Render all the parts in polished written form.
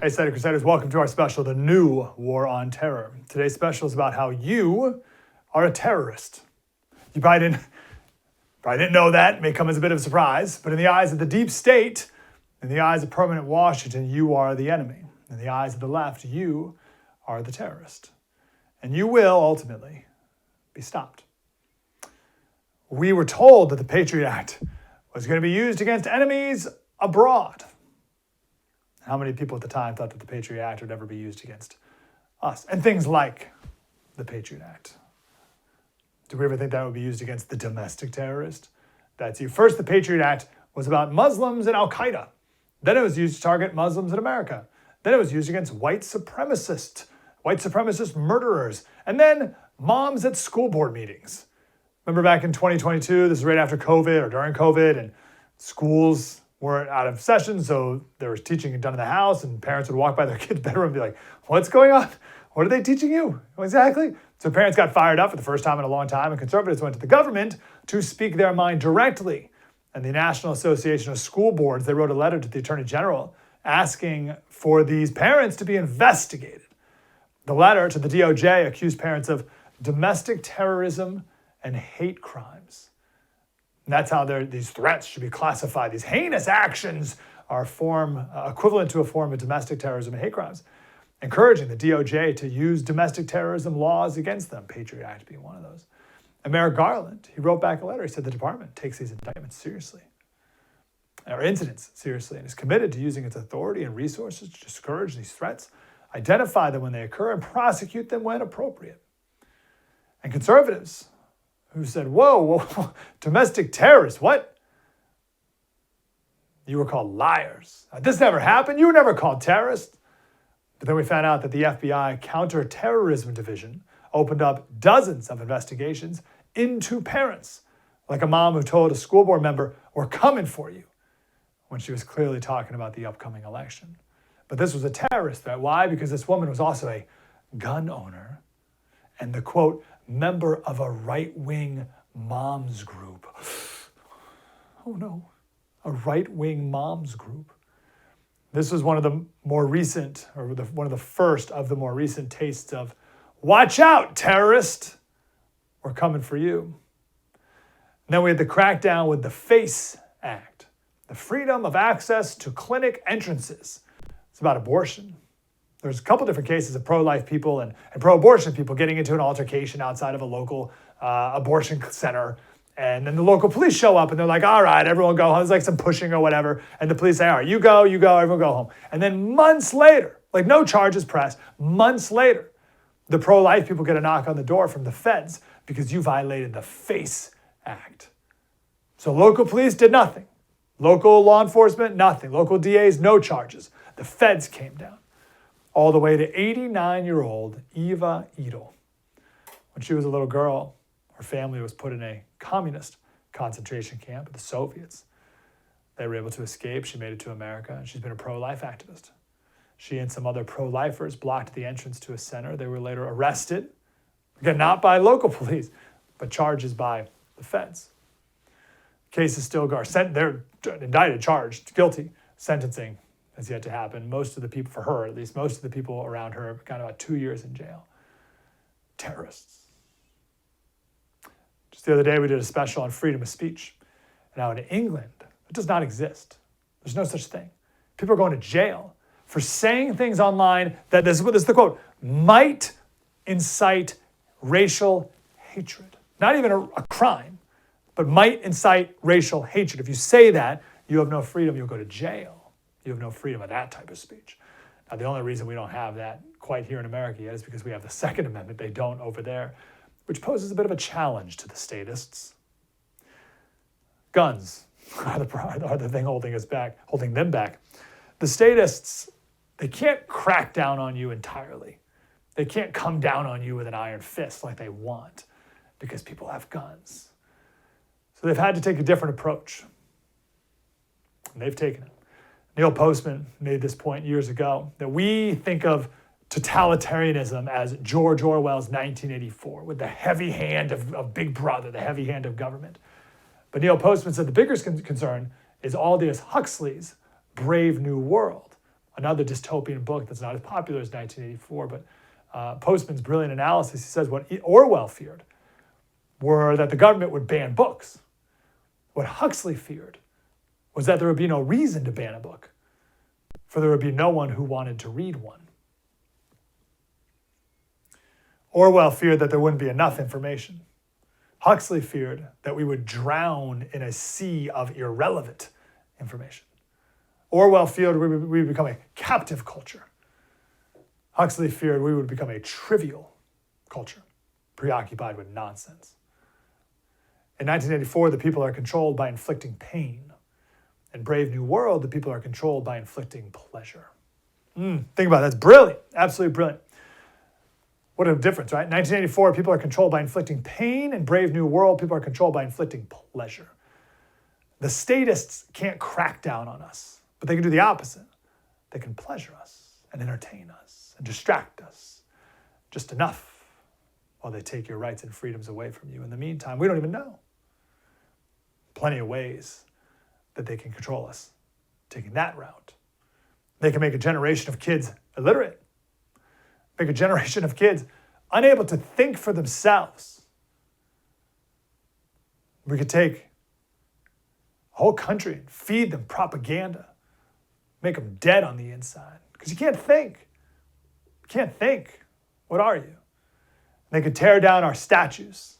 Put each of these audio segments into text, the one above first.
Hey, Slater Crusaders, welcome to our special, The New War on Terror. Today's special is about how you are a terrorist. You probably didn't know that. It may come as a bit of a surprise, but in the eyes of the deep state, in the eyes of permanent Washington, you are the enemy. In the eyes of the left, you are the terrorist. And you will ultimately be stopped. We were told that the Patriot Act was going to be used against enemies abroad. How many people at the time thought that the Patriot Act would ever be used against us? And things like the Patriot Act. Do we ever think that would be used against the domestic terrorist? That's you. First, the Patriot Act was about Muslims and Al-Qaeda. Then it was used to target Muslims in America. Then it was used against white supremacist murderers. And then moms at school board meetings. Remember back in 2022, this is right after COVID or during COVID, and schools weren't out of session, so there was teaching done in the house, and parents would walk by their kids' bedroom and be like, what's going on? What are they teaching you? Exactly. So parents got fired up for the first time in a long time, and conservatives went to the government to speak their mind directly. And the National Association of School Boards, they wrote a letter to the Attorney General asking for these parents to be investigated. The letter to the DOJ accused parents of domestic terrorism and hate crimes. And that's how these threats should be classified. These heinous actions are equivalent to a form of domestic terrorism and hate crimes, encouraging the DOJ to use domestic terrorism laws against them, Patriot Act being one of those. And Merrick Garland, he wrote back a letter. He said the department takes these indictments seriously, or incidents seriously, and is committed to using its authority and resources to discourage these threats, identify them when they occur, and prosecute them when appropriate. And conservatives, who said, whoa, domestic terrorists, what? You were called liars. This never happened. You were never called terrorists. But then we found out that the FBI Counterterrorism Division opened up dozens of investigations into parents, like a mom who told a school board member, we're coming for you, when she was clearly talking about the upcoming election. But this was a terrorist threat. Why? Because this woman was also a gun owner and the, quote, member of a right-wing moms group. Oh no, a right-wing moms group. This was one of the more recent, one of the first of the more recent tastes of, watch out, terrorist, we're coming for you. And then we had the crackdown with the FACE Act, the Freedom of Access to Clinic Entrances. It's about abortion. There's a couple different cases of pro-life people and pro-abortion people getting into an altercation outside of a local abortion center. And then the local police show up and they're like, all right, everyone go home. There's like some pushing or whatever. And the police say, all right, you go, everyone go home. And then months later, like no charges pressed, months later, the pro-life people get a knock on the door from the feds because you violated the FACE Act. So local police did nothing. Local law enforcement, nothing. Local DAs, no charges. The feds came down. All the way to 89-year-old Eva Edel. When she was a little girl, her family was put in a communist concentration camp with the Soviets. They were able to escape. She made it to America, and she's been a pro-life activist. She and some other pro-lifers blocked the entrance to a center. They were later arrested, again, not by local police, but charges by the feds. Case is still going. They're indicted, charged, guilty. Sentencing has yet to happen. Most of the people, for her at least, most of the people around her got about 2 years in jail. Terrorists. Just the other day, we did a special on freedom of speech. Now in England, it does not exist. There's no such thing. People are going to jail for saying things online that, this is the quote, might incite racial hatred. Not even a crime, but might incite racial hatred. If you say that, you have no freedom, you'll go to jail. You have no freedom of that type of speech. Now, the only reason we don't have that quite here in America yet is because we have the Second Amendment. They don't over there, which poses a bit of a challenge to the statists. Guns are the thing holding them back. The statists, they can't crack down on you entirely. They can't come down on you with an iron fist like they want because people have guns. So they've had to take a different approach. And they've taken it. Neil Postman made this point years ago, that we think of totalitarianism as George Orwell's 1984, with the heavy hand of Big Brother, the heavy hand of government. But Neil Postman said the bigger concern is Aldous Huxley's Brave New World, another dystopian book that's not as popular as 1984, but Postman's brilliant analysis, he says what Orwell feared were that the government would ban books. What Huxley feared was that there would be no reason to ban a book, for there would be no one who wanted to read one. Orwell feared that there wouldn't be enough information. Huxley feared that we would drown in a sea of irrelevant information. Orwell feared we would become a captive culture. Huxley feared we would become a trivial culture, preoccupied with nonsense. In 1984, the people are controlled by inflicting pain. In Brave New World, the people are controlled by inflicting pleasure. Think about it. That's brilliant. Absolutely brilliant. What a difference, right? 1984, people are controlled by inflicting pain. In Brave New World, people are controlled by inflicting pleasure. The statists can't crack down on us, but they can do the opposite. They can pleasure us and entertain us and distract us just enough while they take your rights and freedoms away from you. In the meantime, we don't even know. Plenty of ways that they can control us, taking that route. They can make a generation of kids illiterate, make a generation of kids unable to think for themselves. We could take a whole country and feed them propaganda, make them dead on the inside, because you can't think. You can't think. What are you? They could tear down our statues.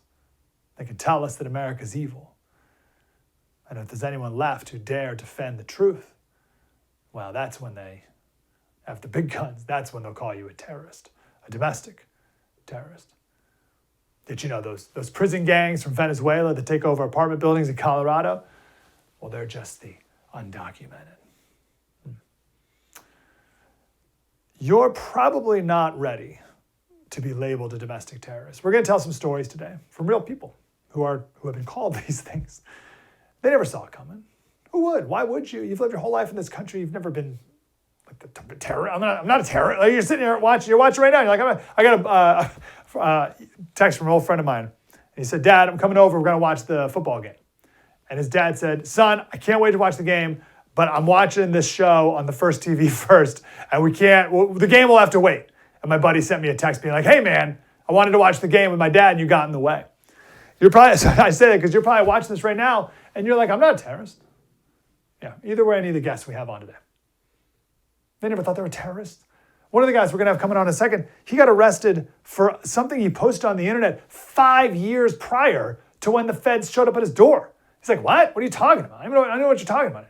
They could tell us that America's evil. And if there's anyone left who dare defend the truth, well, that's when they have the big guns. That's when they'll call you a terrorist, a domestic terrorist. Did you know those prison gangs from Venezuela that take over apartment buildings in Colorado? Well, they're just the undocumented. You're probably not ready to be labeled a domestic terrorist. We're going to tell some stories today from real people who have been called these things. They never saw it coming. Who would? Why would you? You've lived your whole life in this country. You've never been like a terror. I'm not a terrorist. Like, you're sitting here watching. You're watching right now. You're like, I got a text from an old friend of mine. And he said, Dad, I'm coming over. We're going to watch the football game. And his dad said, son, I can't wait to watch the game, but I'm watching this show on the first TV first, and the game will have to wait. And my buddy sent me a text being like, hey man, I wanted to watch the game with my dad and you got in the way. I say that because you're probably watching this right now and you're like, I'm not a terrorist. Yeah, either way, any of the guests we have on today. They never thought they were terrorists. One of the guys we're going to have coming on in a second, he got arrested for something he posted on the internet 5 years prior to when the feds showed up at his door. He's like, what? What are you talking about? I don't know what you're talking about.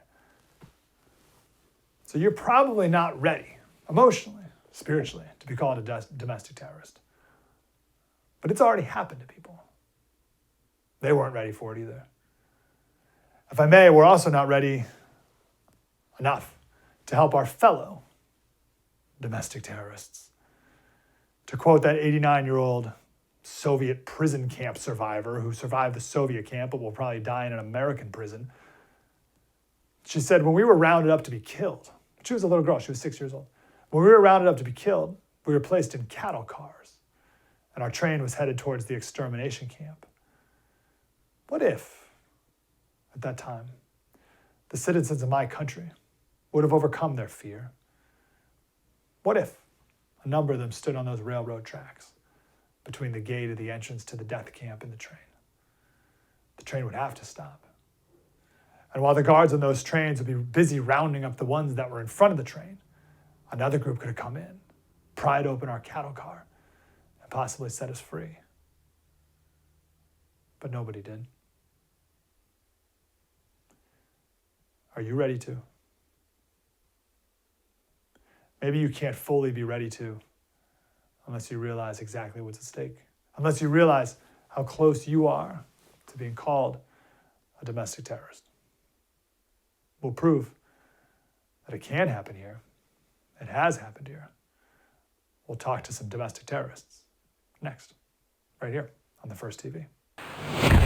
So you're probably not ready, emotionally, spiritually, to be called a domestic terrorist. But it's already happened to people. They weren't ready for it either. If I may, we're also not ready enough to help our fellow domestic terrorists. To quote that 89-year-old Soviet prison camp survivor who survived the Soviet camp but will probably die in an American prison, she said, when we were rounded up to be killed, she was a little girl, she was 6 years old. When we were rounded up to be killed, we were placed in cattle cars, and our train was headed towards the extermination camp. What if, at that time, the citizens of my country would have overcome their fear? What if a number of them stood on those railroad tracks between the gate of the entrance to the death camp and the train? The train would have to stop. And while the guards on those trains would be busy rounding up the ones that were in front of the train, another group could have come in, pried open our cattle car, and possibly set us free. But nobody did. Are you ready to? Maybe you can't fully be ready to unless you realize exactly what's at stake, unless you realize how close you are to being called a domestic terrorist. We'll prove that it can happen here. It has happened here. We'll talk to some domestic terrorists next, right here on the First TV.